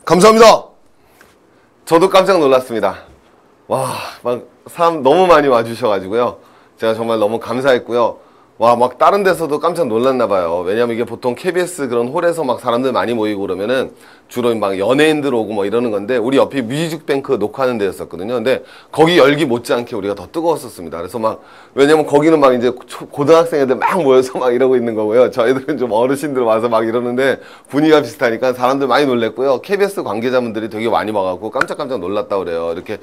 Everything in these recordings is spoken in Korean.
감사합니다. 저도 깜짝 놀랐습니다. 와, 막 사람 너무 많이 와주셔가지고요. 제가 정말 너무 감사했고요. 와, 막 다른 데서도 깜짝 놀랐나봐요. 왜냐면 이게 보통 KBS 그런 홀에서 막 사람들 많이 모이고 그러면은 주로 막 연예인들 오고 뭐 이러는 건데, 우리 옆이 뮤직뱅크 녹화하는 데였었거든요. 근데 거기 열기 못지않게 우리가 더 뜨거웠었습니다. 그래서 막, 왜냐면 거기는 막 이제 고등학생 애들 막 모여서 막 이러고 있는 거고요. 저희들은 좀 어르신들 와서 막 이러는데 분위기가 비슷하니까 사람들 많이 놀랬고요. KBS 관계자분들이 되게 많이 와갖고 깜짝깜짝 놀랐다 그래요. 이렇게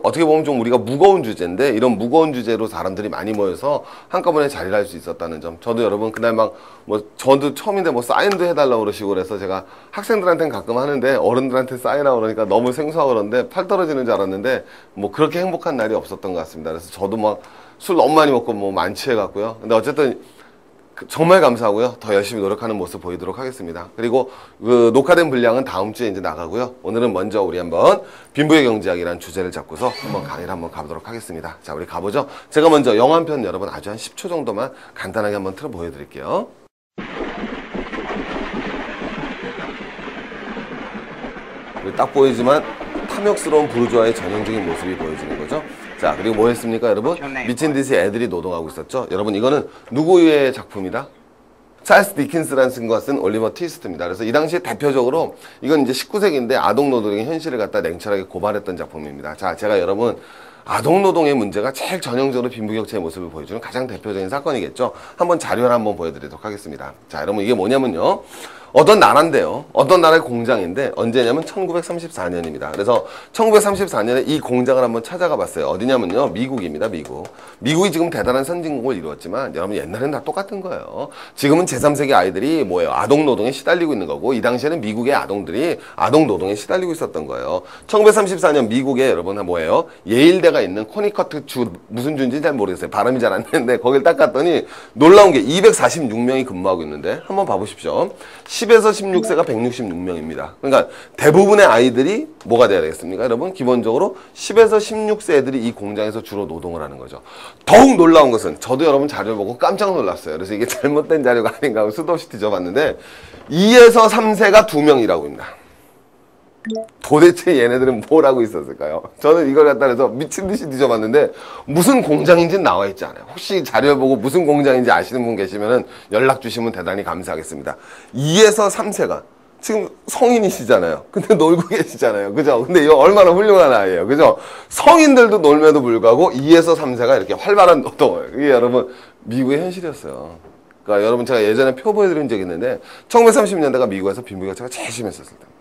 어떻게 보면 좀 우리가 무거운 주제인데, 이런 무거운 주제로 사람들이 많이 모여서 한꺼번에 자리를 할 수 있었다는 점. 저도 여러분 그날 막 저도 처음인데 사인도 해달라고 그러시고 그래서 제가 학생들한테는 가끔 하는데 어른들한테 사인하고 그러니까 너무 생소하고 그런데 팔 떨어지는 줄 알았는데 그렇게 행복한 날이 없었던 것 같습니다. 그래서 저도 막 술 너무 많이 먹고 만취해갖고요. 근데 어쨌든 정말 감사하고요. 더 열심히 노력하는 모습 보이도록 하겠습니다. 그리고 그 녹화된 분량은 다음 주에 이제 나가고요. 오늘은 먼저 우리 한번 빈부의 경제학이라는 주제를 잡고서 한번 강의를 한번 가보도록 하겠습니다. 자, 우리 가보죠. 제가 먼저 영화 한 편 여러분 아주 한 10초 정도만 간단하게 한번 틀어 보여드릴게요. 딱 보이지만 탐욕스러운 부르주아의 전형적인 모습이 보여지는 거죠. 자, 그리고 뭐 했습니까, 여러분? 미친 듯이 애들이 노동하고 있었죠. 여러분, 이거는 누구의 작품이다? 찰스 디킨스라는 것쓴 올리버 트위스트입니다. 그래서 이 당시에 대표적으로 이건 이제 19세기인데 아동 노동의 현실을 갖다 냉철하게 고발했던 작품입니다. 자, 제가 여러분 아동 노동의 문제가 제일 전형적으로 빈부격차의 모습을 보여주는 가장 대표적인 사건이겠죠. 한번 자료를 한번 보여드리도록 하겠습니다. 자, 여러분 이게 뭐냐면요. 어떤 나라인데요. 어떤 나라의 공장인데 언제냐면 1934년입니다. 그래서 1934년에 이 공장을 한번 찾아가 봤어요. 어디냐면요. 미국입니다. 미국. 미국이 지금 대단한 선진국을 이루었지만 여러분 옛날에는 다 똑같은 거예요. 지금은 제3세기 아이들이 뭐예요? 아동 노동에 시달리고 있는 거고 이 당시에는 미국의 아동들이 아동 노동에 시달리고 있었던 거예요. 1934년 미국에 여러분 뭐예요? 예일대가 있는 코니커트 주 무슨 주인지 잘 모르겠어요. 발음이 잘 안 되는데 거길 딱 갔더니 놀라운 게 246명이 근무하고 있는데 한번 봐보십시오. 10에서 16세가 166명입니다. 그러니까 대부분의 아이들이 뭐가 돼야 되겠습니까? 여러분 기본적으로 10에서 16세 애들이 이 공장에서 주로 노동을 하는 거죠. 더욱 놀라운 것은 저도 여러분 자료를 보고 깜짝 놀랐어요. 그래서 이게 잘못된 자료가 아닌가 하고 수도 없이 뒤져봤는데 2에서 3세가 2명이라고 합니다. 도대체 얘네들은 뭘 하고 있었을까요? 저는 이걸 갖다 해서 미친 듯이 뒤져봤는데 무슨 공장인지는 나와 있지 않아요. 혹시 자료를 보고 무슨 공장인지 아시는 분 계시면 연락 주시면 대단히 감사하겠습니다. 2에서 3세가 지금 성인이시잖아요. 근데 놀고 계시잖아요. 그죠? 근데 이거 얼마나 훌륭한 아이예요. 그죠? 성인들도 놀면도 불구하고 2에서 3세가 이렇게 활발한 노동을. 이게 여러분 미국의 현실이었어요. 그러니까 여러분 제가 예전에 표 보여드린 적이 있는데 1930년대가 미국에서 빈부격차가 제일 심했었을 때입니다.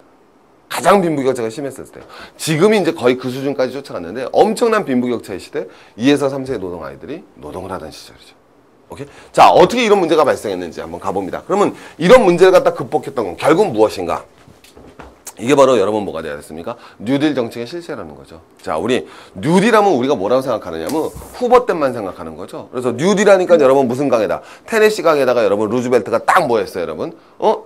가장 빈부격차가 심했었을 때. 지금이 이제 거의 그 수준까지 쫓아갔는데 엄청난 빈부격차의 시대 2에서 3세의 노동 아이들이 노동을 하던 시절이죠. 오케이? 자, 어떻게 이런 문제가 발생했는지 한번 가봅니다. 그러면 이런 문제를 갖다 극복했던 건 결국 무엇인가? 이게 바로 여러분 뭐가 돼야 됐습니까? 뉴딜 정책의 실체라는 거죠. 자, 우리 뉴딜하면 우리가 뭐라고 생각하느냐면 후보 때만 생각하는 거죠. 그래서 뉴딜하니까 여러분 무슨 강에다 테네시 강에다가 여러분 루즈벨트가 딱 뭐 했어요, 여러분?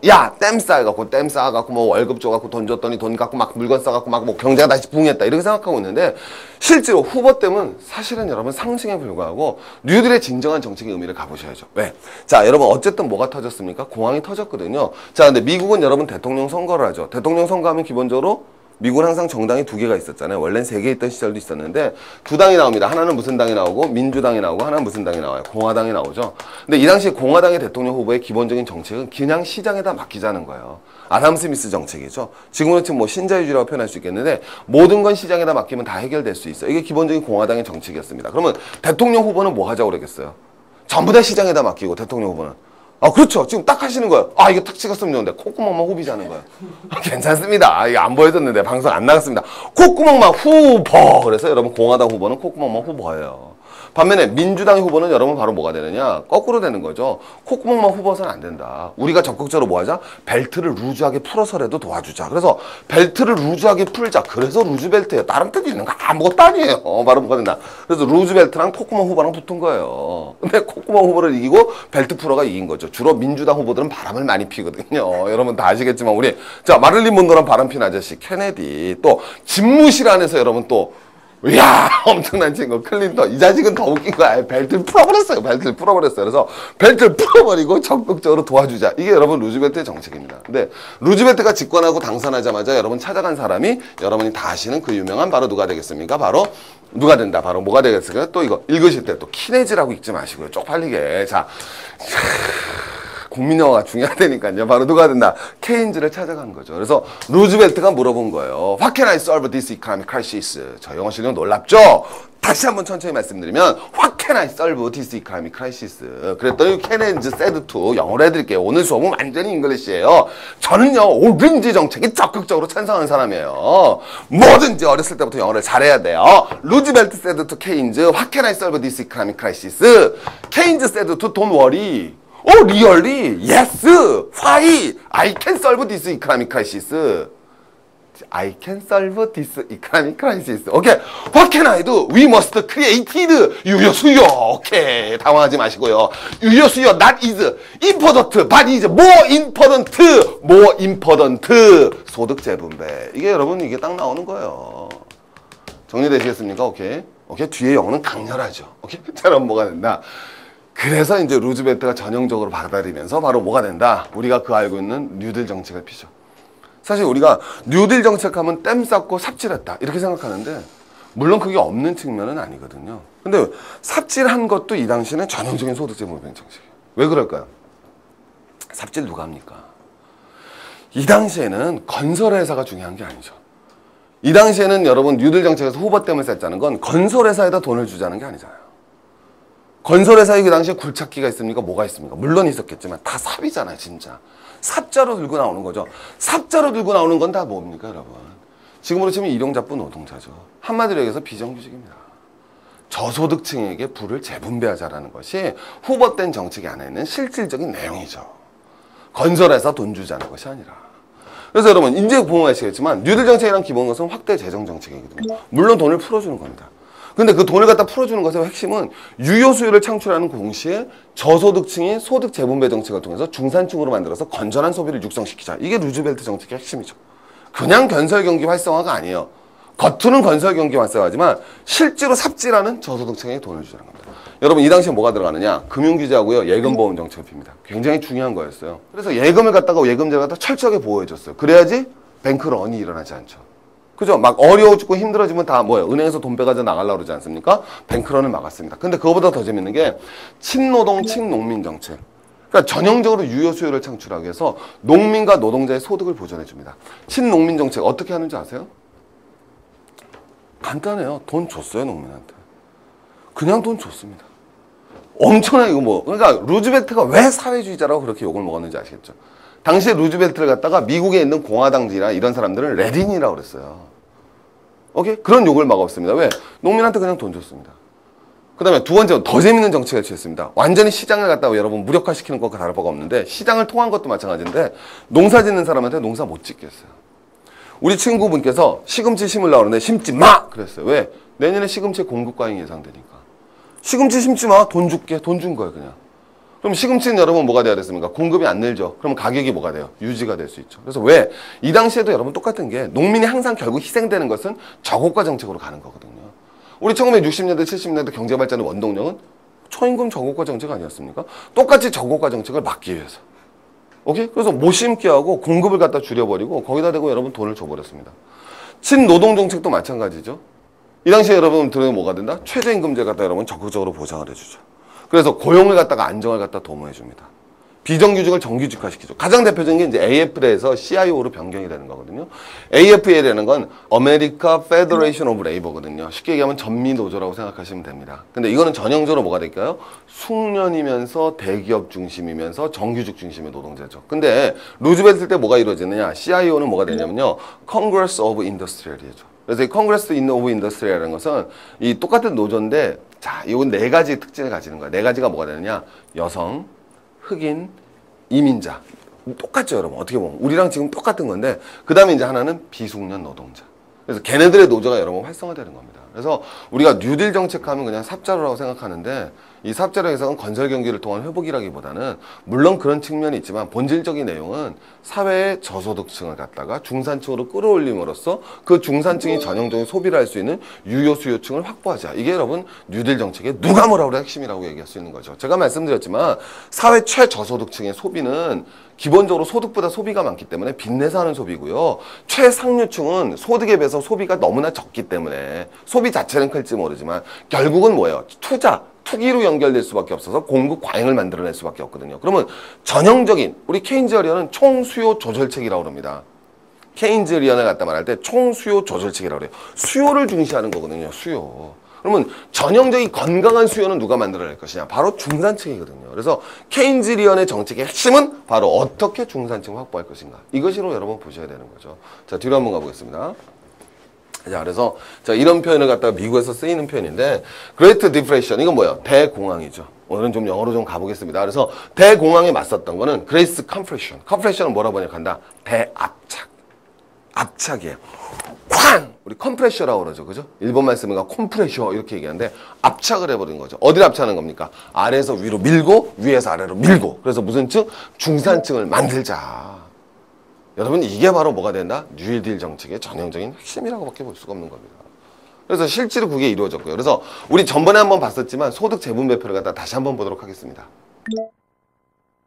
야, 댐 쌓아갖고 댐 쌓아갖고 뭐 월급 줘갖고 돈 줬더니 돈 갖고 막 물건 써갖고 막 뭐 경제가 다시 붕했다 이렇게 생각하고 있는데 실제로 후보 때는 사실은 여러분 상승에 불과하고 뉴딜의 진정한 정책의 의미를 가보셔야죠. 왜? 자, 여러분 어쨌든 뭐가 터졌습니까? 공황이 터졌거든요. 자, 근데 미국은 여러분 대통령 선거를 하죠. 대통령 선거하면 기본적으로 미국은 항상 정당이 2개가 있었잖아요. 원래는 3개 있던 시절도 있었는데 2당이 나옵니다. 하나는 무슨 당이 나오고 민주당이 나오고 하나는 무슨 당이 나와요? 공화당이 나오죠. 근데 이 당시에 공화당의 대통령 후보의 기본적인 정책은 그냥 시장에다 맡기자는 거예요. 아담 스미스 정책이죠. 지금은 지금 뭐 신자유주의라고 표현할 수 있겠는데 모든 건 시장에다 맡기면 다 해결될 수 있어요. 이게 기본적인 공화당의 정책이었습니다. 그러면 대통령 후보는 뭐 하자고 그러겠어요? 전부 다 시장에다 맡기고 대통령 후보는 그렇죠. 지금 딱 하시는 거예요. 이거 탁 찍었으면 좋은데 콧구멍만 후비자는 거예요. 괜찮습니다. 이거 안 보여줬는데 방송 안 나갔습니다. 콧구멍만 후보. 그래서 여러분 공화당 후보는 콧구멍만 후보예요. 반면에 민주당 후보는 여러분 바로 뭐가 되느냐? 거꾸로 되는 거죠. 콧구멍만 후보서는 안 된다. 우리가 적극적으로 뭐 하자? 벨트를 루즈하게 풀어서라도 도와주자. 그래서 벨트를 루즈하게 풀자. 그래서 루즈벨트예요. 다른 뜻이 있는 거 아무것도 아니에요. 바로 뭐가 된다. 그래서 루즈벨트랑 콧구멍 후보랑 붙은 거예요. 근데 콧구멍 후보를 이기고 벨트 풀어가 이긴 거죠. 주로 민주당 후보들은 바람을 많이 피거든요. 여러분 다 아시겠지만 우리 자 마릴린 먼로랑 바람 핀 아저씨 케네디 또 집무실 안에서 여러분 또 이야, 엄청난 친구 클린턴. 이 자식은 더 웃긴 거야. 벨트를 풀어버렸어요. 벨트를 풀어버렸어요. 그래서 벨트를 풀어버리고 적극적으로 도와주자. 이게 여러분 루즈벨트의 정책입니다. 근데 루즈벨트가 집권하고 당선하자마자 여러분 찾아간 사람이 여러분이 다 아시는 그 유명한 바로 누가 되겠습니까? 바로 누가 된다. 바로 뭐가 되겠습니까? 또 이거 읽으실 때 또 키네즈라고 읽지 마시고요. 쪽팔리게. 자, 국민 영어가 중요하다니까요. 바로 누가 된다? 케인즈를 찾아간 거죠. 그래서 루즈벨트가 물어본 거예요. What can I solve this economic crisis? 저 영어 실력 놀랍죠? 다시 한번 천천히 말씀드리면 What can I solve this economic crisis? 그랬더니 케인즈 said to 영어로 해드릴게요. 오늘 수업은 완전히 잉글리시예요. 저는요 오렌지 정책에 적극적으로 찬성하는 사람이에요. 뭐든지 어렸을 때부터 영어를 잘해야 돼요. 루즈벨트 said to 케인즈 What can I solve this economic crisis? 케인즈 said to don't worry. Oh, really? Yes. Why? I can solve this economic crisis. I can solve this economic crisis. Okay. What can I do? We must create 유효수요. 오케이. 당황하지 마시고요. 유효수요. That is important, but is more important. More important. 소득 재분배. 이게 여러분 이게 딱 나오는 거예요. 정리되시겠습니까? 오케이. 오케이. 뒤에 영어는 강렬하죠. 오케이. 자, 그럼 뭐가 된다? 그래서 이제 루즈벨트가 전형적으로 받아들이면서 바로 뭐가 된다? 우리가 그 알고 있는 뉴딜 정책을 피죠. 사실 우리가 뉴딜 정책하면 땜 쌓고 삽질했다 이렇게 생각하는데 물론 그게 없는 측면은 아니거든요. 근데 삽질한 것도 이 당시에는 전형적인 소득재분배 정책이에요. 왜 그럴까요? 삽질 누가 합니까? 이 당시에는 건설회사가 중요한 게 아니죠. 이 당시에는 여러분 뉴딜 정책에서 후보댐을 쌓자는 건 건설회사에다 돈을 주자는 게 아니잖아요. 건설회사에 그 당시에 굴착기가 있습니까? 뭐가 있습니까? 물론 있었겠지만 다 삽이잖아요, 진짜. 삽자로 들고 나오는 거죠. 삽자로 들고 나오는 건 다 뭡니까, 여러분? 지금으로 치면 일용잡부 노동자죠. 한마디로 얘기해서 비정규직입니다. 저소득층에게 부를 재분배하자라는 것이 후보된 정책이 안에 있는 실질적인 내용이죠. 건설회사 돈 주자는 것이 아니라. 그래서 여러분, 이제 보면 아시겠지만 뉴딜 정책이란 기본 것은 확대 재정 정책이거든요. 물론 돈을 풀어주는 겁니다. 근데 그 돈을 갖다 풀어주는 것의 핵심은 유효 수요를 창출하는 동시에 저소득층이 소득 재분배 정책을 통해서 중산층으로 만들어서 건전한 소비를 육성시키자. 이게 루즈벨트 정책의 핵심이죠. 그냥 건설 경기 활성화가 아니에요. 겉으로는 건설 경기 활성화하지만 실제로 삽질하는 저소득층에게 돈을 주자는 겁니다. 여러분 이 당시에 뭐가 들어가느냐? 금융규제하고요 예금보험 정책을 핍니다. 굉장히 중요한 거였어요. 그래서 예금을 갖다가 예금제를 갖다 철저하게 보호해줬어요. 그래야지 뱅크런이 일어나지 않죠. 그죠? 막 어려워 죽고 힘들어지면 다 뭐예요? 은행에서 돈 빼가지고 나가려고 그러지 않습니까? 뱅크런을 막았습니다. 근데 그거보다 더 재밌는 게 친노동, 친농민 정책. 그러니까 전형적으로 유효 수요를 창출하기 위해서 농민과 노동자의 소득을 보전해 줍니다. 친농민 정책 어떻게 하는지 아세요? 간단해요. 돈 줬어요, 농민한테. 그냥 돈 줬습니다. 엄청나게 이거 뭐 그러니까 루즈벨트가 왜 사회주의자라고 그렇게 욕을 먹었는지 아시겠죠? 당시에 루즈벨트를 갖다가 미국에 있는 공화당지나 이런 사람들은 레닌이라고 그랬어요. 오케이? 그런 욕을 막았습니다. 왜? 농민한테 그냥 돈 줬습니다. 그 다음에 두 번째로 더 재밌는 정책을 취했습니다. 완전히 시장을 갖다가 여러분 무력화시키는 것과 다를 바가 없는데 시장을 통한 것도 마찬가지인데 농사 짓는 사람한테 농사 못 짓겠어요. 우리 친구분께서 시금치 심으려고 하는데 심지 마! 그랬어요. 왜? 내년에 시금치 공급 과잉이 예상되니까. 시금치 심지 마! 돈 줄게. 돈 준 거예요, 그냥. 그럼 시금치는 여러분 뭐가 돼야 됐습니까? 공급이 안 늘죠. 그럼 가격이 뭐가 돼요? 유지가 될 수 있죠. 그래서 왜? 이 당시에도 여러분 똑같은 게 농민이 항상 결국 희생되는 것은 저고가 정책으로 가는 거거든요. 우리 1960년대, 70년대 경제발전의 원동력은 초임금 저고가 정책 아니었습니까? 똑같이 저고가 정책을 막기 위해서. 오케이? 그래서 못 심게 하고 공급을 갖다 줄여버리고 거기다 대고 여러분 돈을 줘버렸습니다. 친노동 정책도 마찬가지죠. 이 당시에 여러분 들으면 뭐가 된다? 최저임금제 갖다 여러분 적극적으로 보장을 해주죠. 그래서 고용을 갖다가 안정을 갖다 도모해 줍니다. 비정규직을 정규직화시키죠. 가장 대표적인 게 이제 AFL에서 CIO로 변경이 되는 거거든요. AFL이라는 건 America Federation of Labor거든요. 쉽게 얘기하면 전미노조라고 생각하시면 됩니다. 근데 이거는 전형적으로 뭐가 될까요? 숙련이면서 대기업 중심이면서 정규직 중심의 노동자죠. 근데 루즈벨트 때 뭐가 이루어지느냐? CIO는 뭐가 되냐면요. Congress of Industrial이죠. 그래서 이 Congress of Industrial이라는 것은 이 똑같은 노조인데 자, 이건 네 가지 특징을 가지는 거야. 네 가지가 뭐가 되느냐? 여성, 흑인, 이민자. 똑같죠, 여러분. 어떻게 보면. 우리랑 지금 똑같은 건데, 그 다음에 이제 하나는 비숙련 노동자. 그래서 걔네들의 노조가 여러 번 활성화되는 겁니다. 그래서 우리가 뉴딜 정책하면 그냥 삽자루라고 생각하는데 이 삽자루 해석은 건설 경기를 통한 회복이라기보다는 물론 그런 측면이 있지만 본질적인 내용은 사회의 저소득층을 갖다가 중산층으로 끌어올림으로써 그 중산층이 전형적인 소비를 할 수 있는 유효 수요층을 확보하자. 이게 여러분 뉴딜 정책의 누가 뭐라 그래 핵심이라고 얘기할 수 있는 거죠. 제가 말씀드렸지만 사회 최저소득층의 소비는 기본적으로 소득보다 소비가 많기 때문에 빚내서 하는 소비고요. 최상류층은 소득에 비해서 소비가 너무나 적기 때문에 소비 자체는 클지 모르지만 결국은 뭐예요? 투기로 연결될 수밖에 없어서 공급 과잉을 만들어낼 수밖에 없거든요. 그러면 전형적인 우리 케인즈리언은 총수요 조절책이라고 합니다. 케인즈리언을 갖다 말할 때 총수요 조절책이라고 그래요. 수요를 중시하는 거거든요. 수요. 그러면 전형적인 건강한 수요는 누가 만들어낼 것이냐? 바로 중산층이거든요. 그래서 케인즈리언의 정책의 핵심은 바로 어떻게 중산층을 확보할 것인가. 이것으로 여러분 보셔야 되는 거죠. 자, 뒤로 한번 가보겠습니다. 자, 그래서 자, 이런 표현을 갖다가 미국에서 쓰이는 표현인데 Great Depression 이건 뭐예요? 대공황이죠. 오늘은 좀 영어로 좀 가보겠습니다. 그래서 대공황에 맞섰던 거는 Great Compression. Compression은 뭐라고 번역한다? 대압착. 압착이에요. 쾅! 우리 컴프레셔라고 그러죠. 그죠? 일본말 쓰면 컴프레셔 이렇게 얘기하는데 압착을 해버린 거죠. 어디를 압착하는 겁니까? 아래에서 위로 밀고 위에서 아래로 밀고. 그래서 무슨 층? 중산층을 만들자. 여러분 이게 바로 뭐가 된다? 뉴딜 정책의 전형적인 핵심이라고밖에 볼 수가 없는 겁니다. 그래서 실제로 그게 이루어졌고요. 그래서 우리 전번에 한번 봤었지만 소득 재분배표를 갖다 다시 한번 보도록 하겠습니다.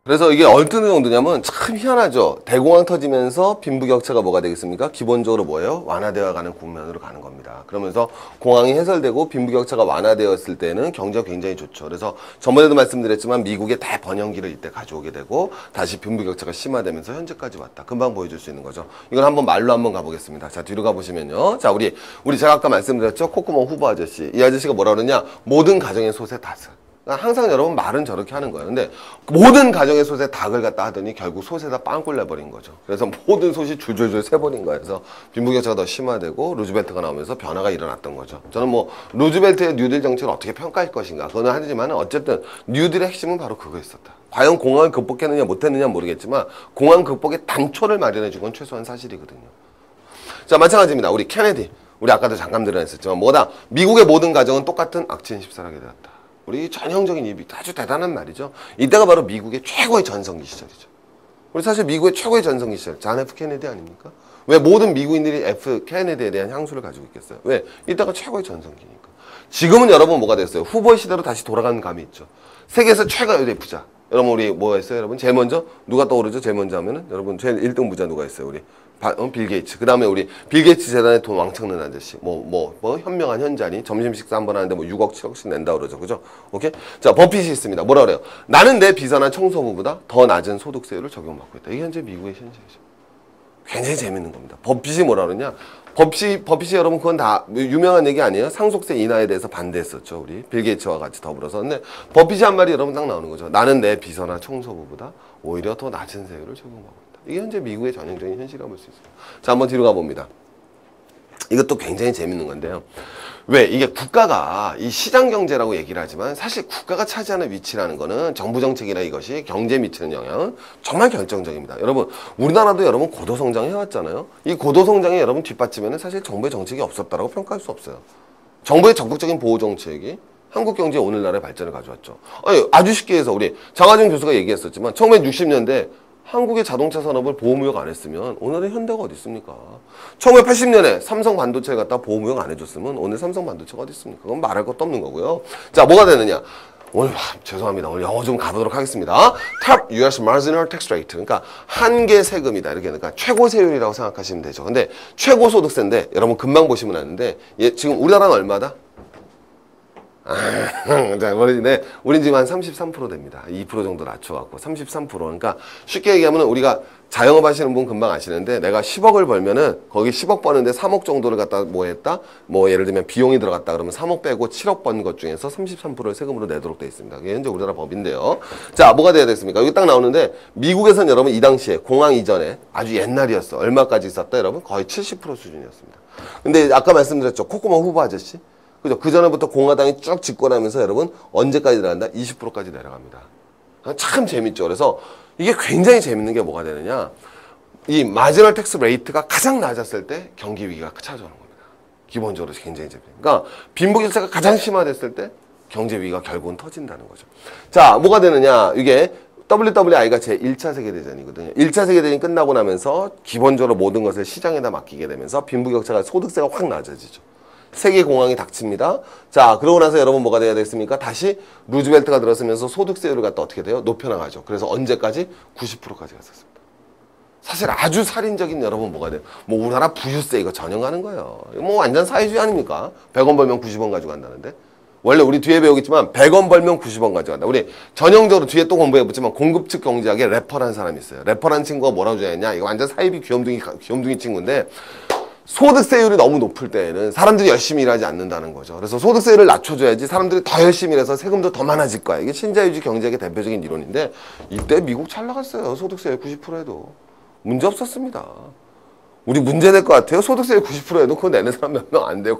그래서 이게 어떤 정도냐면 참 희한하죠. 대공황 터지면서 빈부격차가 뭐가 되겠습니까? 기본적으로 뭐예요? 완화되어 가는 국면으로 가는 겁니다. 그러면서 공황이 해소되고 빈부격차가 완화되었을 때는 경제가 굉장히 좋죠. 그래서 전번에도 말씀드렸지만 미국의 대번영기를 이때 가져오게 되고 다시 빈부격차가 심화되면서 현재까지 왔다. 금방 보여줄 수 있는 거죠. 이건 한번 말로 한번 가보겠습니다. 자, 뒤로 가보시면요. 자, 우리 제가 아까 말씀드렸죠. 코코모 후보 아저씨. 이 아저씨가 뭐라 그러냐? 모든 가정의 솥에 닷을. 항상 여러분 말은 저렇게 하는 거예요. 근데 모든 가정의 솥에 닭을 갖다 하더니 결국 솥에다 빵꿀 내버린 거죠. 그래서 모든 솥이 줄줄줄 새버린 거예요. 그래서 빈부격차가 더 심화되고 루즈벨트가 나오면서 변화가 일어났던 거죠. 저는 뭐 루즈벨트의 뉴딜 정책을 어떻게 평가할 것인가 그거는 하지만 어쨌든 뉴딜의 핵심은 바로 그거였었다. 과연 공황을 극복했느냐 못했느냐 모르겠지만 공황 극복의 단초를 마련해 준 건 최소한 사실이거든요. 자, 마찬가지입니다. 우리 케네디. 우리 아까도 잠깐 드러냈었지만 뭐다? 미국의 모든 가정은 똑같은 악취인 십사하게 되었다. 우리 전형적인 입이 아주 대단한 말이죠. 이때가 바로 미국의 최고의 전성기 시절이죠. 우리 사실 미국의 최고의 전성기 시절, 존 F 케네디 아닙니까? 왜 모든 미국인들이 F 케네디에 대한 향수를 가지고 있겠어요? 왜? 이때가 최고의 전성기니까. 지금은 여러분 뭐가 됐어요? 후보의 시대로 다시 돌아가는 감이 있죠. 세계에서 최고의 부자. 여러분 우리 뭐 했어요? 여러분 제일 먼저 누가 떠오르죠? 제일 먼저 하면은 여러분 제일 1등 부자 누가 있어요? 우리 빌 게이츠. 그 다음에 우리 빌 게이츠 재단에 돈 왕창 낸 아저씨. 현명한 현자니 점심 식사 한번 하는데 6억, 7억씩 낸다 그러죠. 그죠? 오케이? 자, 버핏이 있습니다. 뭐라 그래요? 나는 내 비서나 청소부보다 더 낮은 소득세율을 적용받고 있다. 이게 현재 미국의 현실이죠. 굉장히 재밌는 겁니다. 버핏이 뭐라 그러냐? 버핏이 여러분 그건 다 유명한 얘기 아니에요? 상속세 인하에 대해서 반대했었죠. 우리 빌 게이츠와 같이 더불어서. 근데 버핏이 한 말이 여러분 딱 나오는 거죠. 나는 내 비서나 청소부보다 오히려 더 낮은 세율을 적용받고 있다. 이게 현재 미국의 전형적인 현실이라고 볼 수 있어요. 자, 한번 뒤로 가봅니다. 이것도 굉장히 재밌는 건데요. 왜? 이게 국가가 이 시장경제라고 얘기를 하지만 사실 국가가 차지하는 위치라는 거는 정부 정책이나 이것이 경제에 미치는 영향은 정말 결정적입니다. 여러분, 우리나라도 여러분 고도성장 해왔잖아요. 이 고도성장에 여러분 뒷받침에는 사실 정부의 정책이 없었다라고 평가할 수 없어요. 정부의 적극적인 보호정책이 한국 경제의 오늘날의 발전을 가져왔죠. 아주 쉽게 해서 우리 장하준 교수가 얘기했었지만 1960년대 한국의 자동차 산업을 보호무역 안 했으면 오늘의 현대가 어디 있습니까? 1980년에 삼성 반도체를 갖다 보호무역 안 해줬으면 오늘 삼성 반도체가 어디 있습니까? 그건 말할 것도 없는 거고요. 자, 뭐가 되느냐? 오늘 죄송합니다. 오늘 영어 좀 가보도록 하겠습니다. Top U.S. Marginal Tax Rate. 그러니까 한계 세금이다. 이렇게 그러니까 최고 세율이라고 생각하시면 되죠. 근데 최고 소득세인데 여러분 금방 보시면 아는데 지금 우리나라는 얼마다? 자, 모르지네. 우린 지금 한 33% 됩니다. 2% 정도 낮춰갖고 33%. 그러니까 쉽게 얘기하면 우리가 자영업 하시는 분 금방 아시는데 내가 10억을 벌면은 거기 10억 버는데 3억 정도를 갖다 뭐 했다? 뭐 예를 들면 비용이 들어갔다 그러면 3억 빼고 7억 번 것 중에서 33%를 세금으로 내도록 돼 있습니다. 그게 현재 우리나라 법인데요. 자, 뭐가 돼야 됐습니까? 여기 딱 나오는데 미국에서는 여러분 이 당시에 공황 이전에 아주 옛날이었어. 얼마까지 있었다 여러분? 거의 70% 수준이었습니다. 근데 아까 말씀드렸죠. 코코모 후보 아저씨. 그죠? 그 전에부터 공화당이 쭉 집권하면서 여러분 언제까지 내려간다? 20%까지 내려갑니다. 참 재밌죠. 그래서 이게 굉장히 재밌는 게 뭐가 되느냐? 이 마지널 텍스 레이트가 가장 낮았을 때 경기 위기가 찾아오는 겁니다. 기본적으로 굉장히 재밌어요. 그러니까 빈부격차가 가장 심화됐을 때 경제 위기가 결국은 터진다는 거죠. 자, 뭐가 되느냐? 이게 WWI가 제 1차 세계대전이거든요. 1차 세계대전이 끝나고 나면서 기본적으로 모든 것을 시장에다 맡기게 되면서 빈부격차가 소득세가 확 낮아지죠. 세계공황이 닥칩니다. 자, 그러고 나서 여러분 뭐가 돼야 되겠습니까? 다시 루즈벨트가 들어서면서 소득세율을 갖다 어떻게 돼요? 높여나가죠. 그래서 언제까지? 90%까지 갔었습니다. 사실 아주 살인적인 여러분 뭐가 돼요? 뭐 우리나라 부유세 이거 전형하는 거예요. 뭐 완전 사회주의 아닙니까? 100원 벌면 90원 가져간다는데. 원래 우리 뒤에 배우겠지만 100원 벌면 90원 가져간다. 우리 전형적으로 뒤에 또 공부해보지만 공급측 경제학에 래퍼라는 사람이 있어요. 래퍼라는 친구가 뭐라고 주장했냐? 이거 완전 사이비 귀염둥이 친구인데 소득세율이 너무 높을 때에는 사람들이 열심히 일하지 않는다는 거죠. 그래서 소득세율을 낮춰줘야지 사람들이 더 열심히 일해서 세금도 더 많아질 거야. 이게 신자유주의 경제학의 대표적인 이론인데 이때 미국 잘 나갔어요. 소득세율 90%에도. 문제 없었습니다. 우리 문제 낼 것 같아요? 소득세율 90%에도 그거 내는 사람 몇 명 안 돼요.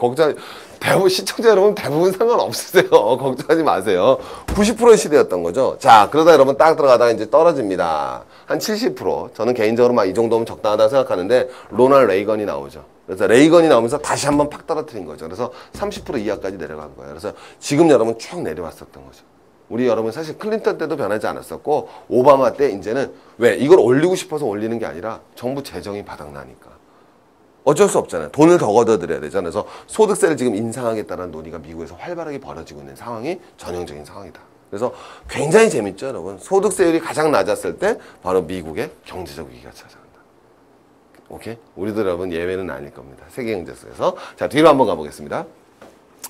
대부분 시청자 여러분 대부분 상관없으세요. 걱정하지 마세요. 90%의 시대였던 거죠. 자, 그러다 여러분 딱 들어가다가 이제 떨어집니다. 한 70%. 저는 개인적으로 막 이 정도면 적당하다고 생각하는데 로널드 레이건이 나오죠. 그래서 레이건이 나오면서 다시 한번 팍 떨어뜨린 거죠. 그래서 30% 이하까지 내려간 거예요. 그래서 지금 여러분 쭉 내려왔었던 거죠. 우리 여러분 사실 클린턴 때도 변하지 않았었고 오바마 때 이제는 왜 이걸 올리고 싶어서 올리는 게 아니라 정부 재정이 바닥나니까 어쩔 수 없잖아요. 돈을 더 걷어들여야 되잖아요. 그래서 소득세를 지금 인상하겠다는 논의가 미국에서 활발하게 벌어지고 있는 상황이 전형적인 상황이다. 그래서 굉장히 재밌죠, 여러분. 소득세율이 가장 낮았을 때 바로 미국의 경제적 위기가 찾아온다. 오케이? 우리도 여러분 예외는 아닐 겁니다. 세계 경제 속에서. 자, 뒤로 한번 가보겠습니다.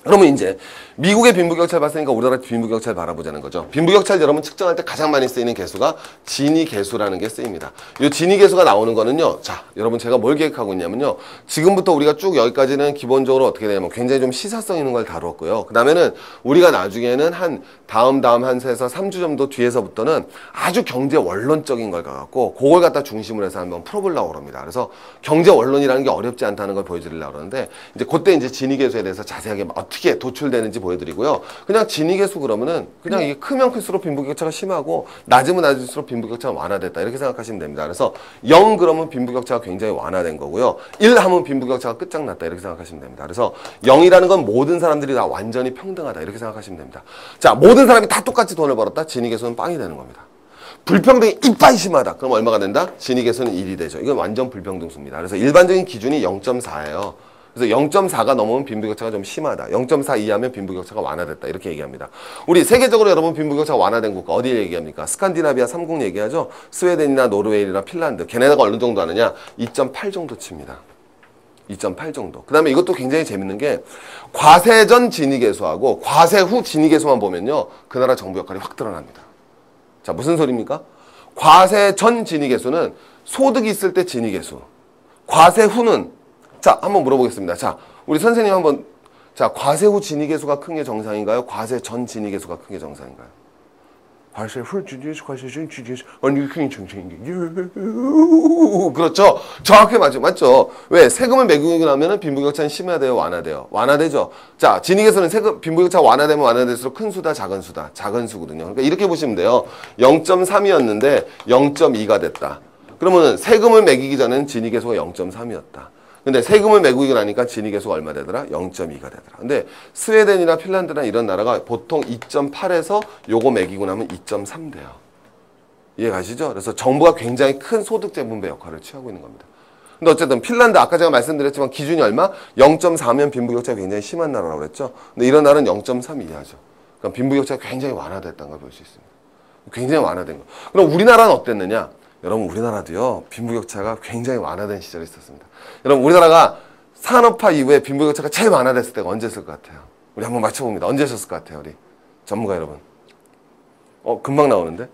그러면 이제 미국의 빈부격차를 봤으니까 우리나라 빈부격차를 바라보자는 거죠. 빈부격차를 여러분 측정할 때 가장 많이 쓰이는 개수가 지니계수라는 게 쓰입니다. 이 지니계수가 나오는 거는요. 자, 여러분 제가 뭘 계획하고 있냐면요. 지금부터 우리가 쭉 여기까지는 기본적으로 어떻게 되냐면 굉장히 좀 시사성 있는 걸 다루었고요. 그 다음에는 우리가 나중에는 한 다음 한 세에서 3주 정도 뒤에서부터는 아주 경제 원론적인 걸 갖고 그걸 갖다 중심으로 해서 한번 풀어보려고 합니다. 그래서 경제 원론이라는 게 어렵지 않다는 걸 보여드리려고 하는데 이제 그때 이제 지니계수에 대해서 자세하게 어떻게 도출되는지 보여드리고요. 그냥 지니계수 그러면은 그냥 이게 크면 클수록 빈부격차가 심하고 낮으면 낮을수록 빈부격차가 완화됐다 이렇게 생각하시면 됩니다. 그래서 0 그러면 빈부격차가 굉장히 완화된 거고요. 1 하면 빈부격차가 끝장났다 이렇게 생각하시면 됩니다. 그래서 0이라는 건 모든 사람들이 다 완전히 평등하다 이렇게 생각하시면 됩니다. 자, 모든 사람이 다 똑같이 돈을 벌었다. 지니계수는 빵이 되는 겁니다. 불평등이 이빠이 심하다. 그럼 얼마가 된다? 지니계수는 1이 되죠. 이건 완전 불평등수입니다. 그래서 일반적인 기준이 0.4예요. 그래서 0.4가 넘으면 빈부격차가 좀 심하다. 0.4 이하면 빈부격차가 완화됐다. 이렇게 얘기합니다. 우리 세계적으로 여러분 빈부격차가 완화된 국가 어디 얘기합니까? 스칸디나비아 3국 얘기하죠. 스웨덴이나 노르웨이나 핀란드. 걔네가 어느 정도 하느냐? 2.8 정도 칩니다. 2.8 정도. 그 다음에 이것도 굉장히 재밌는 게 과세 전 지니계수하고 과세 후 지니계수만 보면요. 그 나라 정부 역할이 확 드러납니다. 자, 무슨 소리입니까? 과세 전 지니계수는 소득이 있을 때 지니계수. 과세 후는 자, 한번 물어보겠습니다. 자, 우리 선생님 한번 자, 과세 후 지니계수가 큰 게 정상인가요? 과세 전 지니계수가 큰 게 정상인가요? 과세 후 지니계수, 과세 전 지니계수 어느 게 정상인가요? 그렇죠. 정확히 맞죠. 왜? 세금을 매기고 나면은 빈부격차는 심화돼요, 완화돼요? 완화되죠. 자, 지니계수는 빈부격차가 완화되면 완화될수록 큰 수다, 작은 수다. 작은 수거든요. 그러니까 이렇게 보시면 돼요. 0.3이었는데 0.2가 됐다. 그러면은 세금을 매기기 전에는 지니계수가 0.3이었다. 근데 세금을 매기고 나니까 지니계수가 얼마 되더라? 0.2가 되더라. 근데 스웨덴이나 핀란드나 이런 나라가 보통 2.8에서 요거 매기고 나면 2.3 돼요. 이해 가시죠? 그래서 정부가 굉장히 큰 소득 재분배 역할을 취하고 있는 겁니다. 근데 어쨌든 핀란드 아까 제가 말씀드렸지만 기준이 얼마? 0.4면 빈부격차가 굉장히 심한 나라라고 그랬죠. 근데 이런 나라는 0.3 이하죠. 그러니까 빈부격차가 굉장히 완화됐다는 걸 볼 수 있습니다. 굉장히 완화된 거. 그럼 우리나라는 어땠느냐? 여러분 우리나라도요. 빈부격차가 굉장히 완화된 시절이 있었습니다. 여러분 우리나라가 산업화 이후에 빈부격차가 제일 완화됐을 때가 언제였을 것 같아요? 우리 한번 맞춰봅니다. 언제였을 것 같아요? 우리 전문가 여러분. 금방 나오는데?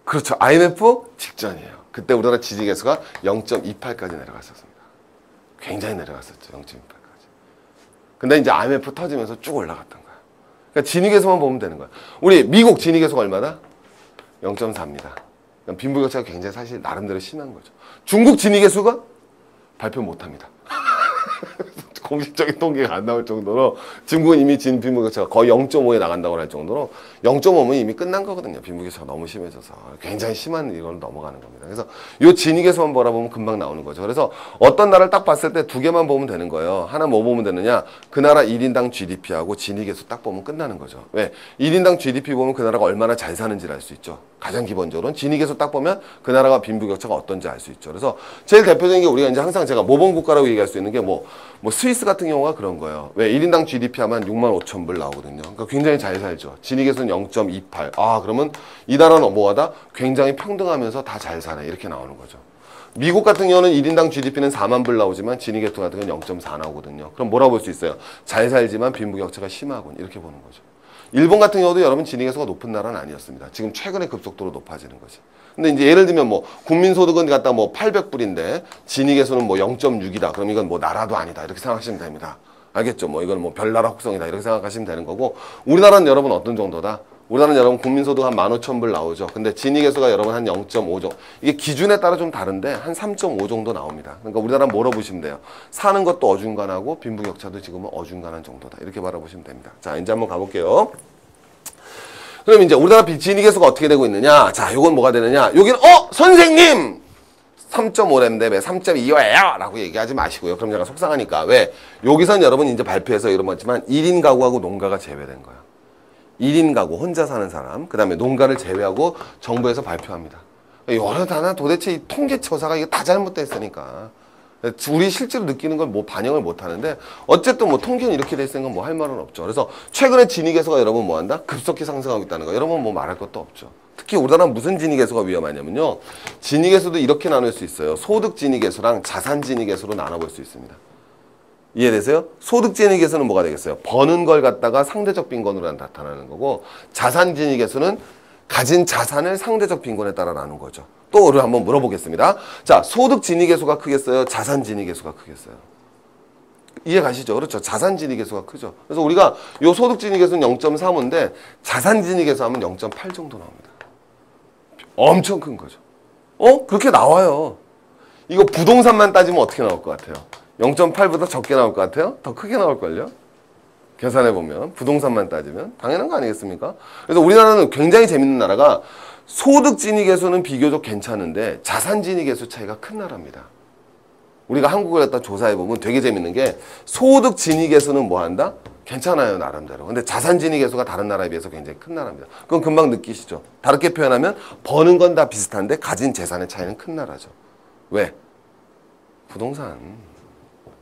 그렇죠. IMF 직전이에요. 그때 우리나라 지지계수가 0.28까지 내려갔었습니다. 굉장히 내려갔었죠. 0.28까지. 근데 이제 IMF 터지면서 쭉 올라갔던 거예요. 그러니까 지니계수만 보면 되는 거예요. 우리 미국 지니계수가 얼마다? 0.4입니다. 빈부격차가 굉장히 사실 나름대로 심한 거죠. 중국 지니계수가 발표 못합니다. 공식적인 통계가 안 나올 정도로 중국은 이미 진 빈부격차가 거의 0.5에 나간다고 할 정도로 0.5면 이미 끝난 거거든요. 빈부격차가 너무 심해져서 굉장히 심한 이걸 넘어가는 겁니다. 그래서 요 진위계수만 바라보면 금방 나오는 거죠. 그래서 어떤 나라를 딱 봤을 때 두 개만 보면 되는 거예요. 하나 뭐 보면 되느냐, 그 나라 1인당 GDP하고 진위계수 딱 보면 끝나는 거죠. 왜? 1인당 GDP 보면 그 나라가 얼마나 잘 사는지를 알 수 있죠. 가장 기본적으로는 진위계수 딱 보면 그 나라가 빈부격차가 어떤지 알 수 있죠. 그래서 제일 대표적인 게 우리가 이제 항상 제가 모범 국가라고 얘기할 수 있는 게 뭐 스위스 같은 경우가 그런 거예요. 왜? 1인당 GDP 하면 65,000불 나오거든요. 그러니까 굉장히 잘 살죠. 진위계수는 0.28. 아, 그러면 이 나라는 뭐하다? 굉장히 평등하면서 다 잘 사네. 이렇게 나오는 거죠. 미국 같은 경우는 1인당 GDP는 4만 불 나오지만 진위계수 같은 경우는 0.4 나오거든요. 그럼 뭐라고 볼 수 있어요? 잘 살지만 빈부격차가 심하군. 이렇게 보는 거죠. 일본 같은 경우도 여러분 진위계수가 높은 나라는 아니었습니다. 지금 최근에 급속도로 높아지는 거지. 근데 이제 예를 들면 뭐 국민소득은 갖다 뭐 800불인데 진위계수는 뭐 0.6이다. 그럼 이건 뭐 나라도 아니다. 이렇게 생각하시면 됩니다. 알겠죠? 뭐 이건 뭐 별나라 혹성이다. 이렇게 생각하시면 되는 거고, 우리나라는 여러분 어떤 정도다? 우리나라는 여러분 국민소득 한 15,000불 나오죠. 근데 진위계수가 여러분 한 0.5 정도. 이게 기준에 따라 좀 다른데 한 3.5 정도 나옵니다. 그러니까 우리나라는 뭐라 보시면 돼요? 사는 것도 어중간하고 빈부격차도 지금은 어중간한 정도다. 이렇게 바라보시면 됩니다. 자, 이제 한번 가볼게요. 그럼 이제 우리나라 진위계수가 어떻게 되고 있느냐? 자, 요건 뭐가 되느냐? 여기는 선생님! 3.5램데 왜 3.25예요? 라고 얘기하지 마시고요. 그럼 제가 속상하니까. 왜? 여기선 여러분 이제 발표해서 이런 거지만 1인 가구하고 농가가 제외된 거예요. 1인 가구, 혼자 사는 사람, 그 다음에 농가를 제외하고 정부에서 발표합니다. 여러 단어 도대체 이 통계처사가 이게 다 잘못됐으니까. 우리 실제로 느끼는 걸 뭐 반영을 못 하는데, 어쨌든 뭐 통계는 이렇게 돼 있으니까 뭐 할 말은 없죠. 그래서 최근에 진위계수가 여러분 뭐 한다? 급속히 상승하고 있다는 거. 여러분 뭐 말할 것도 없죠. 특히 우리나라는 무슨 진위계수가 위험하냐면요. 진위계수도 이렇게 나눌 수 있어요. 소득 진위계수랑 자산 진위계수로 나눠볼 수 있습니다. 이해되세요? 소득 진위계수는 뭐가 되겠어요? 버는 걸 갖다가 상대적 빈곤으로 나타나는 거고, 자산 진위계수는 가진 자산을 상대적 빈곤에 따라 나눈 거죠. 또 우리 한번 물어보겠습니다. 자, 소득 진위계수가 크겠어요? 자산 진위계수가 크겠어요? 이해 가시죠? 그렇죠. 자산 진위계수가 크죠. 그래서 우리가 요 소득 진위계수는 0.35인데 자산 진위계수 하면 0.8 정도 나옵니다. 엄청 큰 거죠. 그렇게 나와요. 이거 부동산만 따지면 어떻게 나올 것 같아요? 0.8보다 적게 나올 것 같아요? 더 크게 나올걸요? 계산해보면 부동산만 따지면 당연한 거 아니겠습니까? 그래서 우리나라는 굉장히 재밌는 나라가 소득 진위계수는 비교적 괜찮은데 자산 진위계수 차이가 큰 나라입니다. 우리가 한국을 갖다 조사해보면 되게 재밌는 게 소득 진위계수는 뭐 한다? 괜찮아요, 나름대로. 근데 자산 진위계수가 다른 나라에 비해서 굉장히 큰 나라입니다. 그건 금방 느끼시죠? 다르게 표현하면 버는 건 다 비슷한데 가진 재산의 차이는 큰 나라죠. 왜? 부동산.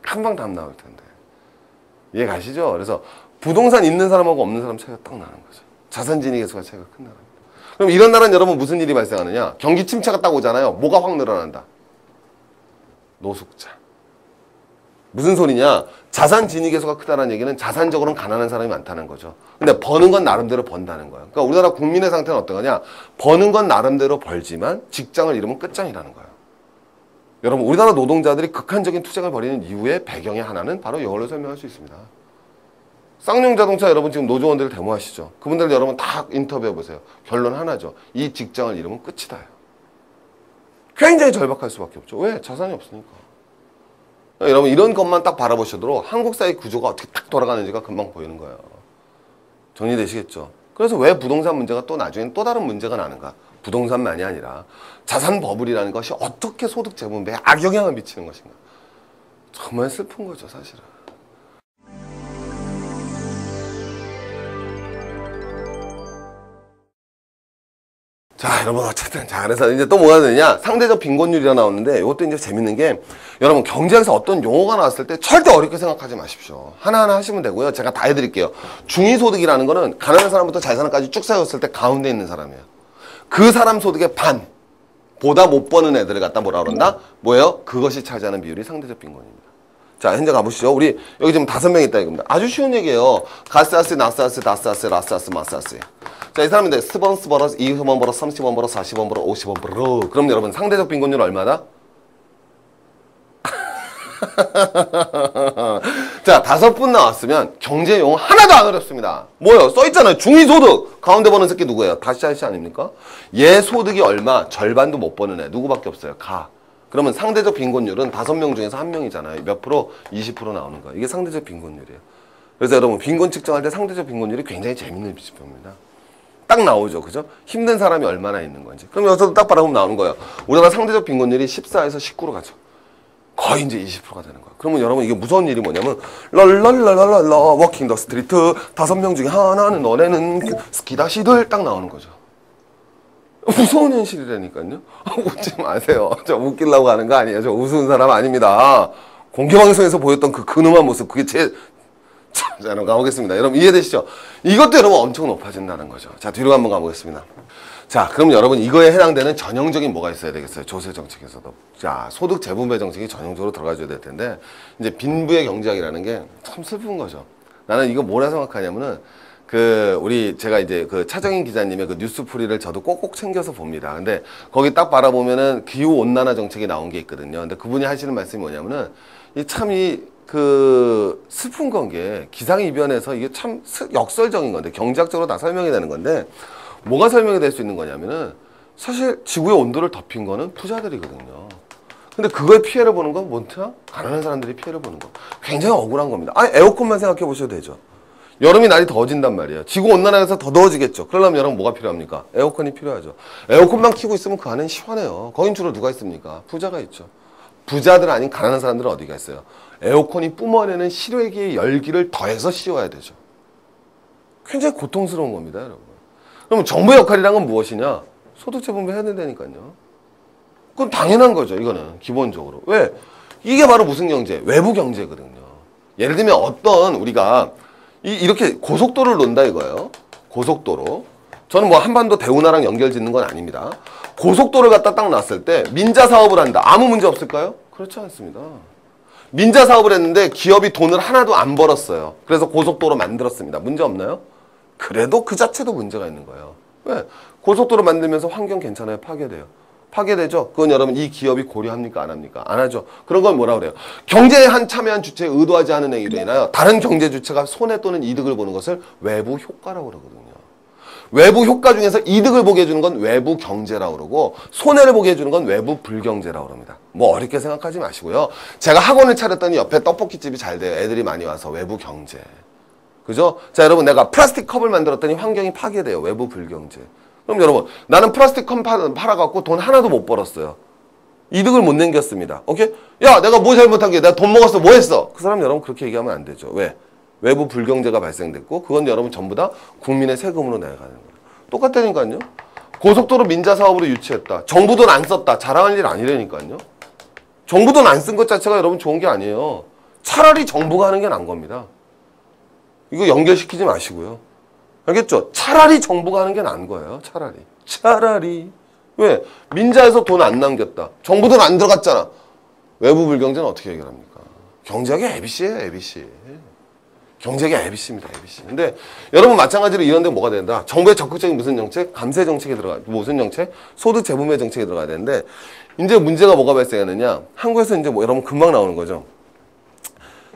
금방 답 나올 텐데. 이해 가시죠? 그래서 부동산 있는 사람하고 없는 사람 차이가 딱 나는 거죠. 자산 진위계수가 차이가 큰 나라입니다. 그럼 이런 나라는 여러분 무슨 일이 발생하느냐? 경기 침체가 딱 오잖아요. 뭐가 확 늘어난다? 노숙자. 무슨 소리냐? 자산 진위계수가 크다는 얘기는 자산적으로는 가난한 사람이 많다는 거죠. 근데 버는 건 나름대로 번다는 거예요. 그러니까 우리나라 국민의 상태는 어떤 거냐? 버는 건 나름대로 벌지만 직장을 잃으면 끝장이라는 거예요. 여러분, 우리나라 노동자들이 극한적인 투쟁을 벌이는 이유의 배경의 하나는 바로 이걸로 설명할 수 있습니다. 쌍용자동차 여러분 지금 노조원들 데모하시죠? 그분들 여러분 다 인터뷰해보세요. 결론 하나죠. 이 직장을 잃으면 끝이다. 굉장히 절박할 수밖에 없죠. 왜? 자산이 없으니까. 여러분 이런 것만 딱 바라보셔도 한국 사회 구조가 어떻게 딱 돌아가는지가 금방 보이는 거예요. 정리되시겠죠? 그래서 왜 부동산 문제가 또 나중엔 또 다른 문제가 나는가? 부동산만이 아니라 자산 버블이라는 것이 어떻게 소득 재분배에 악영향을 미치는 것인가? 정말 슬픈 거죠, 사실은. 자, 여러분 어쨌든 자, 그래서 이제 또 뭐가 되느냐? 상대적 빈곤율이라 나오는데 이것도 이제 재밌는 게, 여러분 경제학에서 어떤 용어가 나왔을 때 절대 어렵게 생각하지 마십시오. 하나하나 하시면 되고요. 제가 다 해드릴게요. 중위소득이라는 거는 가난한 사람부터 잘 사람까지 쭉 쌓였을 때 가운데 있는 사람이에요. 그 사람 소득의 반 보다 못 버는 애들을 갖다 뭐라 그런다? 뭐예요? 그것이 차지하는 비율이 상대적 빈곤입니다. 자, 현재 가보시죠. 우리 여기 지금 5명 있다 이겁니다. 아주 쉬운 얘기예요. 가스아스, 나스아스, 다스아스, 라스아스, 마스아스. 자, 이 사람인데 10원 벌어, 20원 벌어, 30원 벌어, 40원 벌어, 50원 벌어. 그럼 여러분 상대적 빈곤율 얼마다? 자, 5분 나왔으면 경제 용어 하나도 안 어렵습니다. 뭐요? 써있잖아요. 중위소득. 가운데 버는 새끼 누구예요? 다시 아저씨 아닙니까? 얘 소득이 얼마? 절반도 못 버는 애. 누구밖에 없어요? 가. 그러면 상대적 빈곤율은 5명 중에서 1명이잖아요. 몇 프로? 20% 나오는 거예요. 이게 상대적 빈곤율이에요. 그래서 여러분 빈곤 측정할 때 상대적 빈곤율이 굉장히 재밌는 지표입니다. 딱 나오죠. 그죠? 힘든 사람이 얼마나 있는 건지. 그럼 여기서도 딱 바라보면 나오는 거예요. 우리나라 상대적 빈곤율이 14에서 19로 가죠. 거의 이제 20%가 되는 거야. 그러면 여러분 이게 무서운 일이 뭐냐면 랄랄랄랄랄라 워킹 더 스트리트 5명 중에 하나는 너네는 스키다시들 딱 나오는 거죠. 무서운 현실이라니까요. 웃지 마세요. 저 웃기려고 하는 거 아니에요. 저 우스운 사람 아닙니다. 공개방송에서 보였던 그 근엄한 모습 그게 자, 여러분 가보겠습니다. 여러분 이해되시죠? 이것도 여러분 엄청 높아진다는 거죠. 자, 뒤로 한번 가보겠습니다. 자, 그럼 여러분 이거에 해당되는 전형적인 뭐가 있어야 되겠어요? 조세 정책에서도. 자, 소득 재분배 정책이 전형적으로 들어가줘야 될 텐데 이제 빈부의 경제학이라는 게 참 슬픈 거죠. 나는 이거 뭐라 생각하냐면은 제가 이제 차정인 기자님의 뉴스풀이를 저도 꼭꼭 챙겨서 봅니다. 근데 거기 딱 바라보면은 기후온난화 정책이 나온 게 있거든요. 근데 그분이 하시는 말씀이 뭐냐면은 슬픈 건 게 기상이변에서 이게 참 역설적인 건데 경제학적으로 다 설명이 되는 건데 뭐가 설명이 될 수 있는 거냐면은 사실 지구의 온도를 덮인 거는 부자들이거든요. 근데 그거에 피해를 보는 건 뭔가 가난한 사람들이 피해를 보는 거. 굉장히 억울한 겁니다. 아니 에어컨만 생각해 보셔도 되죠. 여름이 날이 더워진단 말이에요. 지구 온난화에서 더 더워지겠죠. 그러려면 여러분 뭐가 필요합니까? 에어컨이 필요하죠. 에어컨만 켜고 있으면 그 안엔 시원해요. 거긴 주로 누가 있습니까? 부자가 있죠. 부자들 아닌 가난한 사람들은 어디가 있어요? 에어컨이 뿜어내는 실외기의 열기를 더해서 씌워야 되죠. 굉장히 고통스러운 겁니다, 여러분. 그럼 정부의 역할이란 건 무엇이냐? 소득 재분배 해야 된다니까요. 그건 당연한 거죠, 이거는 기본적으로. 왜? 이게 바로 무슨 경제? 외부 경제거든요. 예를 들면 우리가 이렇게 고속도로를 논다 이거예요. 고속도로. 저는 뭐 한반도 대운하랑 연결 짓는 건 아닙니다. 고속도로를 갖다 딱 놨을 때 민자 사업을 한다. 아무 문제 없을까요? 그렇지 않습니다. 민자 사업을 했는데 기업이 돈을 하나도 안 벌었어요. 그래서 고속도로 만들었습니다. 문제 없나요? 그래도 그 자체도 문제가 있는 거예요. 왜? 고속도로 만들면서 환경 괜찮아요? 파괴돼요. 파괴되죠? 그건 여러분 이 기업이 고려합니까? 안 합니까? 안 하죠. 그런 건 뭐라 그래요? 경제에 참여한 주체에 의도하지 않은 행위로 인하여 다른 경제 주체가 손해 또는 이득을 보는 것을 외부 효과라고 그러거든요. 외부 효과 중에서 이득을 보게 해주는 건 외부 경제라고 그러고 손해를 보게 해주는 건 외부 불경제라고 합니다. 뭐 어렵게 생각하지 마시고요. 제가 학원을 차렸더니 옆에 떡볶이집이 잘 돼요. 애들이 많이 와서 외부 경제. 그죠? 자, 여러분 내가 플라스틱 컵을 만들었더니 환경이 파괴돼요. 외부 불경제. 그럼 여러분 나는 플라스틱 컵 팔아갖고 돈 하나도 못 벌었어요. 이득을 못 남겼습니다. 오케이? 야, 내가 뭐 잘못한 게 내가 돈 먹었어. 뭐 했어? 그 사람 여러분 그렇게 얘기하면 안 되죠. 왜? 외부 불경제가 발생됐고 그건 여러분 전부 다 국민의 세금으로 내가는 거예요. 똑같다니까요. 고속도로 민자 사업으로 유치했다. 정부 돈 안 썼다. 자랑할 일 아니라니까요. 정부 돈 안 쓴 것 자체가 여러분 좋은 게 아니에요. 차라리 정부가 하는 게 나은 겁니다. 이거 연결시키지 마시고요. 알겠죠? 차라리 정부가 하는 게 나은 거예요. 차라리. 왜? 민자에서 돈 안 남겼다. 정부 돈 안 들어갔잖아. 외부 불경제는 어떻게 해결합니까? 경제학의 ABC예요, ABC. 경제학의 ABC입니다, ABC. 근데 여러분 마찬가지로 이런 데 뭐가 된다? 정부의 적극적인 무슨 정책? 감세 정책에 무슨 정책? 소득 재분배 정책에 들어가야 되는데 이제 문제가 뭐가 발생하느냐? 한국에서 이제 뭐 여러분 금방 나오는 거죠.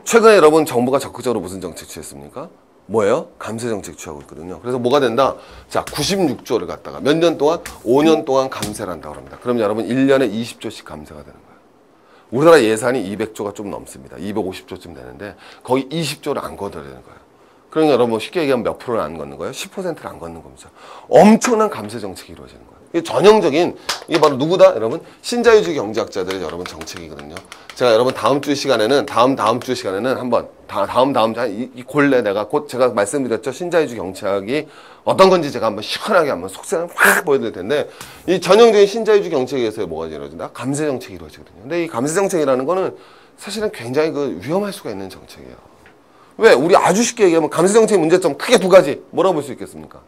최근에 여러분 정부가 적극적으로 무슨 정책 취했습니까? 뭐예요? 감세 정책 취하고 있거든요. 그래서 뭐가 된다? 자, 96조를 갖다가 몇 년 동안? 5년 동안 감세를 한다고 합니다. 그럼 여러분 1년에 20조씩 감세가 되는 거예요. 우리나라 예산이 200조가 좀 넘습니다. 250조쯤 되는데 거기 20조를 안 걷어야 되는 거예요. 그러니까 여러분 쉽게 얘기하면 몇 프로를 안 걷는 거예요? 10%를 안 걷는 겁니다. 엄청난 감세 정책이 이루어지는 거예요. 이게 전형적인 이게 바로 누구다? 여러분 신자유주의 경제학자들의 여러분 정책이거든요. 제가 여러분 다음 주 시간에는 한번 이 본래 내가 곧 제가 말씀드렸죠. 신자유주의 경제학이 어떤 건지 제가 한번 시원하게 한번 속세를 확 보여드릴 텐데 이 전형적인 신자유주의 경제에서 뭐가 이루어진다? 감세 정책이 이루어지거든요. 근데 이 감세 정책이라는 거는 사실은 굉장히 위험할 수가 있는 정책이에요. 왜? 우리 아주 쉽게 얘기하면 감세 정책의 문제점 크게 두 가지. 뭐라고 볼 수 있겠습니까?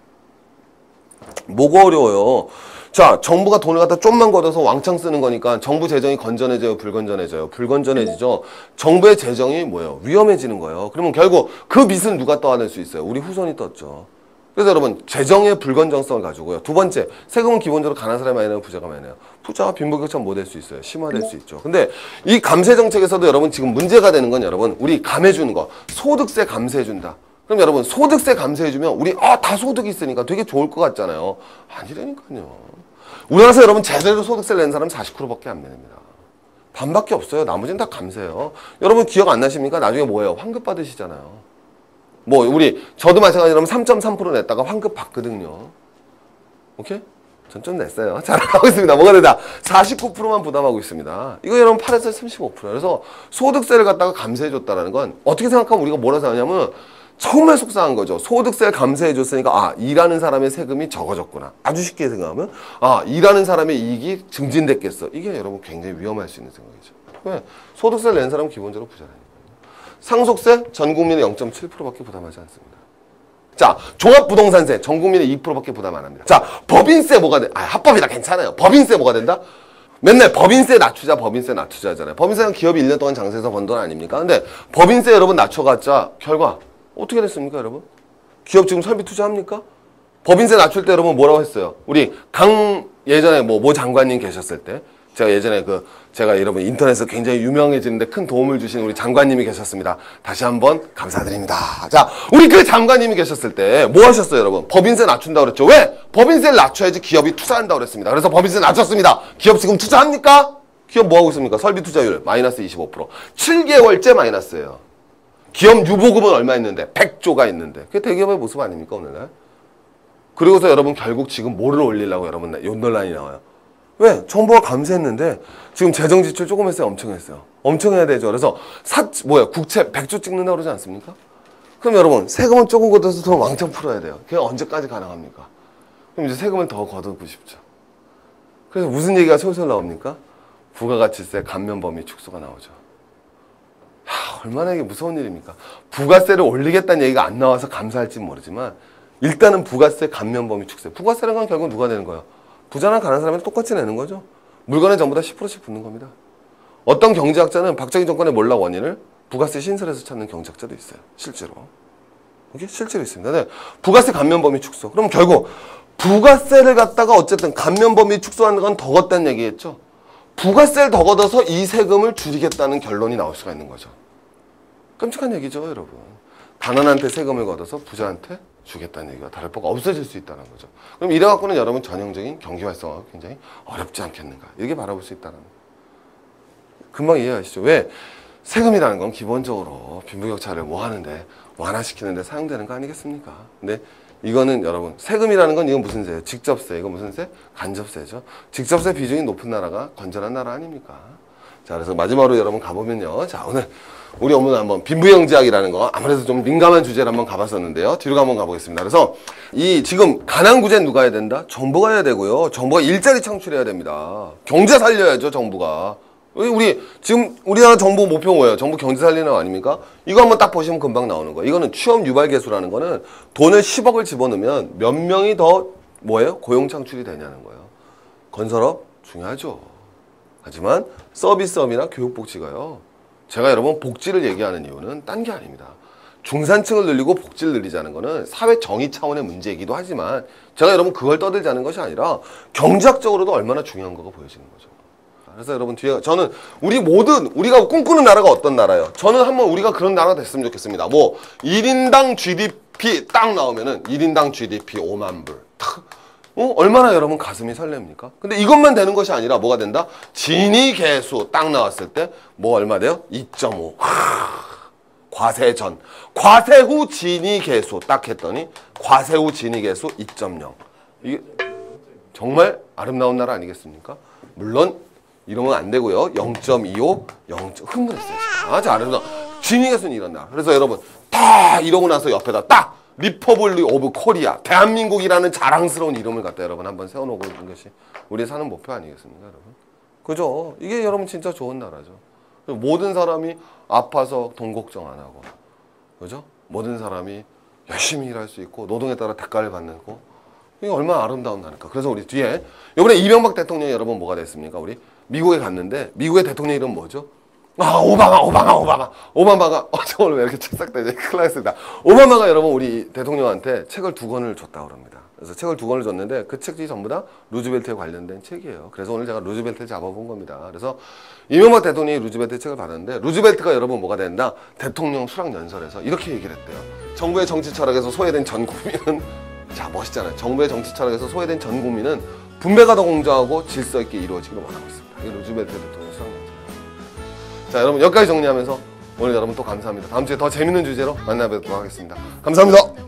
뭐가 어려워요? 자, 정부가 돈을 갖다 좀만 걷어서 왕창 쓰는 거니까 정부 재정이 건전해져요, 불건전해져요? 불건전해지죠. 정부의 재정이 뭐예요? 위험해지는 거예요. 그러면 결국 그 빚은 누가 떠안을 수 있어요? 우리 후손이 떴죠. 그래서 여러분 재정의 불건전성을 가지고요. 두 번째, 세금은 기본적으로 가난한 사람이 많이 내고 부자가 많이 내요. 부자와 빈부격차는 뭐 될 수 있어요? 심화될 수 있죠. 근데 이 감세 정책에서도 여러분 지금 문제가 되는 건 여러분 우리 감해주는 거, 소득세 감세해준다. 그럼 여러분 소득세 감세해주면 우리 다 소득이 있으니까 되게 좋을 것 같잖아요. 아니라니까요. 우리나라에서 여러분 제대로 소득세를 낸 사람은 40%밖에 안 냅니다. 반밖에 없어요. 나머지는 다 감세예요. 여러분 기억 안 나십니까? 나중에 뭐예요? 환급 받으시잖아요. 뭐 저도 마찬가지로 3.3% 냈다가 환급 받거든요. 오케이? 전 좀 냈어요. 잘하고 있습니다. 뭐가 된다? 49%만 부담하고 있습니다. 이거 여러분 8에서 35%. 그래서 소득세를 갖다가 감세해줬다는 건 어떻게 생각하면 우리가 뭐라 생각하냐면 정말 속상한 거죠. 소득세를 감세해줬으니까 일하는 사람의 세금이 적어졌구나. 아주 쉽게 생각하면 일하는 사람의 이익이 증진됐겠어. 이게 여러분 굉장히 위험할 수 있는 생각이죠. 왜? 소득세를 낸 사람은 기본적으로 부자라니까요. 상속세 전 국민의 0.7%밖에 부담하지 않습니다. 자, 종합부동산세 전 국민의 2%밖에 부담 안 합니다. 자, 법인세 뭐가 돼? 합법이다. 괜찮아요. 법인세 뭐가 된다? 맨날 법인세 낮추자 하잖아요. 법인세는 기업이 1년 동안 장사해서 번 돈 아닙니까? 근데 법인세 여러분 낮춰봤자 결과 어떻게 됐습니까, 여러분? 기업 지금 설비 투자합니까? 법인세 낮출 때 여러분 뭐라고 했어요? 우리 예전에 모 장관님 계셨을 때 제가 예전에 제가 여러분 인터넷에서 굉장히 유명해지는데 큰 도움을 주신 우리 장관님이 계셨습니다. 다시 한번 감사드립니다. 자, 우리 그 장관님이 계셨을 때 뭐 하셨어요, 여러분? 법인세 낮춘다고 그랬죠. 왜? 법인세를 낮춰야지 기업이 투자한다고 그랬습니다. 그래서 법인세 낮췄습니다. 기업 지금 투자합니까? 기업 뭐 하고 있습니까? 설비 투자율 마이너스 25%. 7개월째 마이너스예요. 기업 유보금은 얼마 있는데? 100조가 있는데. 그게 대기업의 모습 아닙니까, 오늘날? 그리고서 여러분 결국 지금 뭐를 올리려고 여러분 논란이 나와요. 왜? 정부가 감세했는데 지금 재정 지출 조금 했어요? 엄청 했어요? 엄청 해야 되죠. 그래서 국채 100조 찍는다고 그러지 않습니까? 그럼 여러분 세금은 조금 걷어서 더 왕창 풀어야 돼요. 그게 언제까지 가능합니까? 그럼 이제 세금을 더 걷어고 싶죠. 그래서 무슨 얘기가 솔솔 나옵니까? 부가가치세 감면 범위 축소가 나오죠. 얼마나 이게 무서운 일입니까? 부가세를 올리겠다는 얘기가 안 나와서 감사할지는 모르지만 일단은 부가세 감면 범위 축소. 부가세라는 건 결국 누가 내는 거예요? 부자나 가난한 사람이 똑같이 내는 거죠. 물건에 전부 다 10%씩 붙는 겁니다. 어떤 경제학자는 박정희 정권의 몰락 원인을 부가세 신설에서 찾는 경제학자도 있어요. 실제로. 이게 실제로 있습니다. 네. 부가세 감면 범위 축소. 그럼 결국 부가세를 갖다가 어쨌든 감면 범위 축소하는 건 더 걷다는 얘기겠죠. 부가세를 더 걷어서 이 세금을 줄이겠다는 결론이 나올 수가 있는 거죠. 끔찍한 얘기죠, 여러분. 가난한테 세금을 걷어서 부자한테 주겠다는 얘기가 다를 바가 없어질 수 있다는 거죠. 그럼 이래갖고는 여러분 전형적인 경기 활성화가 굉장히 어렵지 않겠는가. 이렇게 바라볼 수 있다는 거예요. 금방 이해하시죠? 왜? 세금이라는 건 기본적으로 빈부격차를 하는데 완화시키는데 사용되는 거 아니겠습니까? 근데 이거는 여러분 세금이라는 건 이건 무슨 세예요? 직접세. 이거 무슨 세? 간접세죠. 직접세 비중이 높은 나라가 건전한 나라 아닙니까? 자, 그래서 마지막으로 여러분 가보면요. 자, 오늘 우리 오늘 한번 빈부경제학이라는 거 아무래도 좀 민감한 주제를 한번 가봤었는데요. 뒤로 한번 가보겠습니다. 그래서 이 지금 가난 구제는 누가 해야 된다? 정부가 해야 되고요. 정부가 일자리 창출해야 됩니다. 경제 살려야죠, 정부가. 지금 우리나라 정부 목표 뭐예요? 정부 경제 살리는 거 아닙니까? 이거 한번 딱 보시면 금방 나오는 거예요. 이거는 취업 유발 개수라는 거는 돈을 10억을 집어넣으면 몇 명이 더 고용 창출이 되냐는 거예요. 건설업 중요하죠. 하지만 서비스업이나 교육복지가요. 제가 여러분 복지를 얘기하는 이유는 딴 게 아닙니다. 중산층을 늘리고 복지를 늘리자는 거는 사회 정의 차원의 문제이기도 하지만 제가 여러분 그걸 떠들자는 것이 아니라 경제학적으로도 얼마나 중요한 거가 보여지는 거죠. 그래서 여러분 뒤에 저는 우리가 꿈꾸는 나라가 어떤 나라예요? 저는 한번 우리가 그런 나라가 됐으면 좋겠습니다. 1인당 GDP 딱 나오면은 1인당 GDP 5만 불. 얼마나 여러분 가슴이 설렙니까? 근데 이것만 되는 것이 아니라 뭐가 된다? 진위 계수 딱 나왔을 때 얼마 돼요? 2.5. 과세 전. 과세 후 진위 계수 딱 했더니 과세 후 진위 계수 2.0. 이게 정말 아름다운 나라 아니겠습니까? 물론 이러면 안 되고요. 0.25, 흥분했어요. 아주 아름다워. 진위 계수는 이런 나라. 그래서 여러분 다 이러고 나서 옆에다 딱 리퍼블릭 오브 코리아, 대한민국이라는 자랑스러운 이름을 갖다 여러분 한번 세워놓고 있는 것이 우리 사는 목표 아니겠습니까, 여러분? 그죠? 이게 여러분 진짜 좋은 나라죠. 모든 사람이 아파서 돈 걱정 안 하고, 그죠? 모든 사람이 열심히 일할 수 있고 노동에 따라 대가를 받는 거, 이게 얼마나 아름다운 나라일까. 그래서 우리 뒤에 이번에 이명박 대통령이 여러분 뭐가 됐습니까? 우리 미국에 갔는데 미국의 대통령 이름 뭐죠? 오바마가 저 오늘 왜 이렇게 착삭되지? 큰일 났습니다. 오바마가 여러분 우리 대통령한테 책을 2권을 줬다고 합니다. 그래서 책을 2권을 줬는데 그 책이 전부 다 루즈벨트에 관련된 책이에요. 그래서 오늘 제가 루즈벨트를 잡아본 겁니다. 그래서 이명박 대통령이 루즈벨트 책을 받았는데 루즈벨트가 여러분 뭐가 된다? 대통령 수락 연설에서 이렇게 얘기를 했대요. 정부의 정치 철학에서 소외된 전 국민은 자, 멋있잖아요. 정부의 정치 철학에서 소외된 전 국민은 분배가 더 공정하고 질서 있게 이루어지기를 원하고 있습니다. 이게 루즈벨트 대통령 수락 연설. 자, 여러분 여기까지 정리하면서 오늘 여러분 또 감사합니다. 다음 주에 더 재밌는 주제로 만나뵙도록 하겠습니다. 감사합니다.